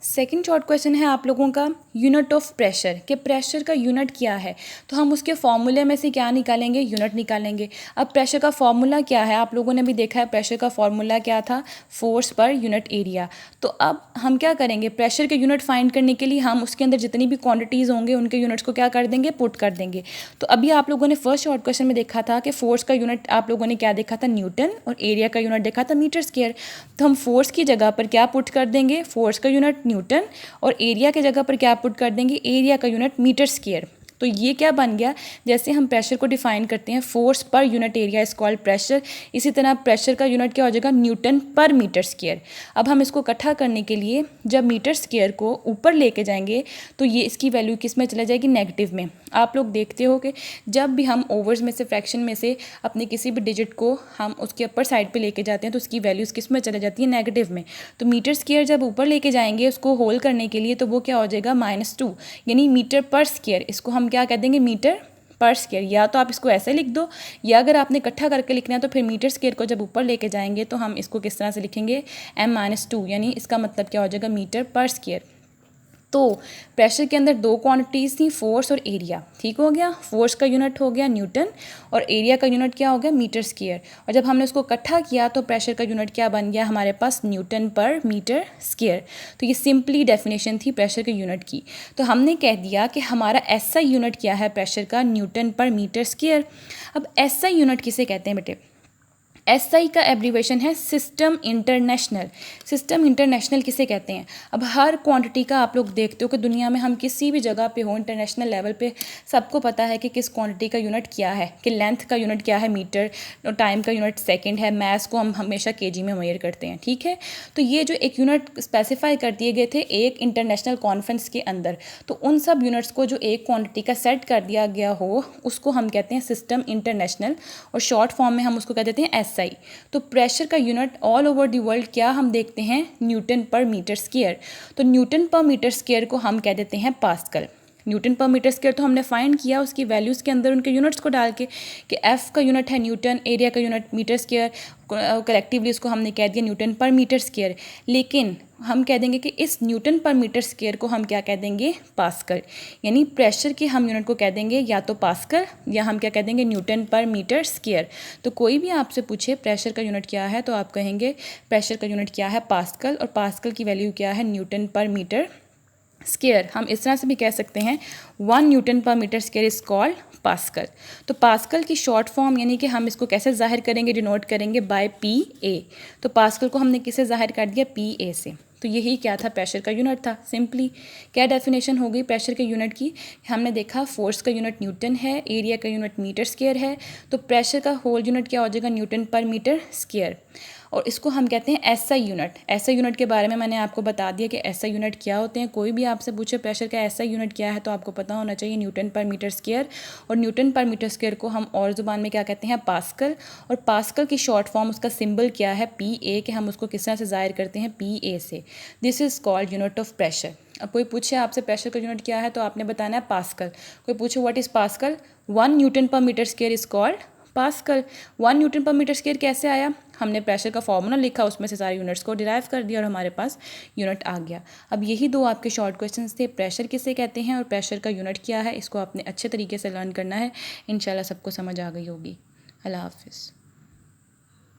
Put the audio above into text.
Second short question है आप लोगों का यूनिट ऑफ प्रेशर, कि प्रेशर का यूनिट क्या है। तो हम उसके फॉर्मूले में से क्या निकालेंगे, यूनिट निकालेंगे। अब प्रेशर का फॉर्मूला क्या है, आप लोगों ने भी देखा है प्रेशर का फॉर्मूला क्या था, फोर्स पर यूनिट एरिया। तो अब हम क्या करेंगे, प्रेशर के यूनिट फाइंड करने के लिए हम उसके अंदर जितनी भी क्वांटिटीज़ होंगे उनके यूनिट्स को क्या कर देंगे, पुट कर देंगे। तो अभी आप लोगों ने फर्स्ट शॉर्ट क्वेश्चन में देखा था कि फोर्स का यूनिट आप लोगों ने क्या देखा था, न्यूटन, और एरिया का यूनिट देखा था मीटर स्क्वायर। तो हम फोर्स की जगह पर क्या पुट कर देंगे, फोर्स का यूनिट न्यूटन, और एरिया के जगह पर क्या पुट कर देंगे, एरिया का यूनिट मीटर स्क्वायर। तो ये क्या बन गया, जैसे हम प्रेशर को डिफाइन करते हैं force per unit area is called pressure, इसी तरह प्रेशर का यूनिट क्या हो जाएगा, न्यूटन पर मीटर स्क्वायर। अब हम इसको इकट्ठा करने के लिए जब मीटर स्क्वायर को ऊपर लेके जाएंगे तो ये इसकी वैल्यू किस में चला जाएगी, नेगेटिव में। आप लोग देखते हो कि जब भी हम ओवर्स में से, फ्रैक्शन में से अपने किसी भी डिजिट को हम उसके अपर साइड पे लेके जाते हैं तो उसकी वैल्यूज़ किस में चला जाती है, नेगेटिव में। तो मीटर स्क्वायर जब ऊपर लेके जाएंगे उसको होल करने के लिए तो वो क्या हो जाएगा, -2, यानी मीटर पर स्क्वायर। इसको हम क्या कह देंगे, मीटर पर स्क्वायर। या तो आप इसको ऐसे लिख दो, या अगर आपने इकट्ठा करके लिखना है तो फिर मीटर स्क्वायर को जब ऊपर लेके जाएंगे तो हम इसको किस तरह से लिखेंगे, m-2, यानी इसका मतलब क्या हो जाएगा, मीटर पर स्क्वायर। तो प्रेशर के अंदर दो क्वांटिटीज़ थी, फोर्स और एरिया। ठीक हो गया, फोर्स का यूनिट हो गया न्यूटन और एरिया का यूनिट क्या हो गया, मीटर स्क्वायर। और जब हमने उसको इकट्ठा किया तो प्रेशर का यूनिट क्या बन गया हमारे पास, न्यूटन पर मीटर स्क्वायर। तो ये सिंपली डेफिनेशन थी प्रेशर के यूनिट की। तो हमने कह दिया कि हमारा एसआई यूनिट क्या है प्रेशर का, न्यूटन पर मीटर स्क्वायर। अब एसआई यूनिट किसे कहते हैं बेटे, एसआई का एब्रीवेशन है सिस्टम इंटरनेशनल। सिस्टम इंटरनेशनल किसे कहते हैं, अब हर क्वांटिटी का आप लोग देखते हो कि दुनिया में हम किसी भी जगह पे हो, इंटरनेशनल लेवल पे सबको पता है कि किस क्वांटिटी का यूनिट क्या है, कि लेंथ का यूनिट क्या है मीटर, टाइम का यूनिट सेकंड है, मैथ्स को हम हमेशा केजी में मेजर करते हैं। ठीक है, तो ये जो एक यूनिट स्पेसिफाई कर दिए गए थे एक इंटरनेशनल कॉन्फ्रेंस के अंदर, तो उन सब यूनिट्स को जो एक क्वांटिटी का सेट कर दिया गया हो उसको हम कहते हैं सिस्टम इंटरनेशनल, और शॉर्ट फॉर्म में हम उसको कह देते हैं एसआई। तो प्रेशर का unit all over the world क्या हम देखते हैं, न्यूटन पर मीटर स्क्वायर। तो न्यूटन पर मीटर स्क्वायर को हम कह देते हैं पास्कल। न्यूटन पर मीटर स्क्वायर तो हमने फाइंड किया उसकी वैल्यूज़ के अंदर उनके यूनिट्स को डाल के, कि एफ का यूनिट है न्यूटन, एरिया का यूनिट मीटर स्क्वायर, कलेक्टिवली उसको हमने कह दिया न्यूटन पर मीटर स्क्वायर। लेकिन हम कह देंगे कि इस न्यूटन पर मीटर स्क्वायर को हम क्या कह देंगे, पास्कल। यानी प्रेशर के हम यूनिट को कह देंगे या तो पास्कल या हम क्या कह देंगे, न्यूटन पर मीटर स्क्वायर। तो कोई भी आपसे पूछे प्रेशर का यूनिट क्या है तो आप कहेंगे प्रेशर का यूनिट क्या है, पास्कल, और पास्कल की वैल्यू क्या है, न्यूटन पर मीटर स्क्वायर। हम इस तरह से भी कह सकते हैं 1 न्यूटन पर metre square is called pascal. तो पास्कल की शॉर्ट फॉर्म यानी कि हम इसको कैसे जाहिर करेंगे, डिनोट करेंगे बाय PA। तो पास्कल को हमने किसे जाहिर कर दिया, PA से। तो यही क्या था, प्रेशर का यूनिट था। सिंपली क्या डेफिनेशन हो गई प्रेशर के यूनिट की, हमने देखा फोर्स का यूनिट न्यूटन है, एरिया का यूनिट मीटर स्क्वायर है, तो प्रेशर का होल यूनिट क्या हो जाएगा, न्यूटन पर मीटर स्क्वायर। और इसको हम कहते हैं एसआई यूनिट। एसआई यूनिट के बारे में मैंने आपको बता दिया कि एसआई यूनिट क्या होते हैं। कोई भी आपसे पूछे प्रेशर का एसआई यूनिट क्या है तो आपको पता होना चाहिए न्यूटन पर मीटर स्क्वायर, और न्यूटन पर मीटर स्क्वायर को हम और ज़ुबान में क्या कहते हैं, पास्कल। और पास्कल की शॉर्ट फॉर्म उसका सिंबल क्या है, PA, कि हम उसको किस तरह से जाहिर करते हैं, PA से। This is called unit of pressure. अब कोई पूछे आपसे प्रेशर का यूनिट क्या है तो आपने बताना है पास्कल। कोई पूछे व्हाट इज़ पास्कल, 1 न्यूटन पर metre square is called pascal. 1 newton पर मीटर स्क्वायर कैसे आया, हमने प्रेशर का फॉर्मूला लिखा, उसमें से सारे यूनिट्स को डिराइव कर दिया और हमारे पास यूनिट आ गया। अब यही दो आपके शॉर्ट क्वेश्चंस थे, प्रेशर किसे कहते हैं और प्रेशर का यूनिट क्या है। इसको आपने अच्छे तरीके से लर्न करना है, इंशाल्लाह सबको समझ आ गई होगी। अल्लाह हाफिज़।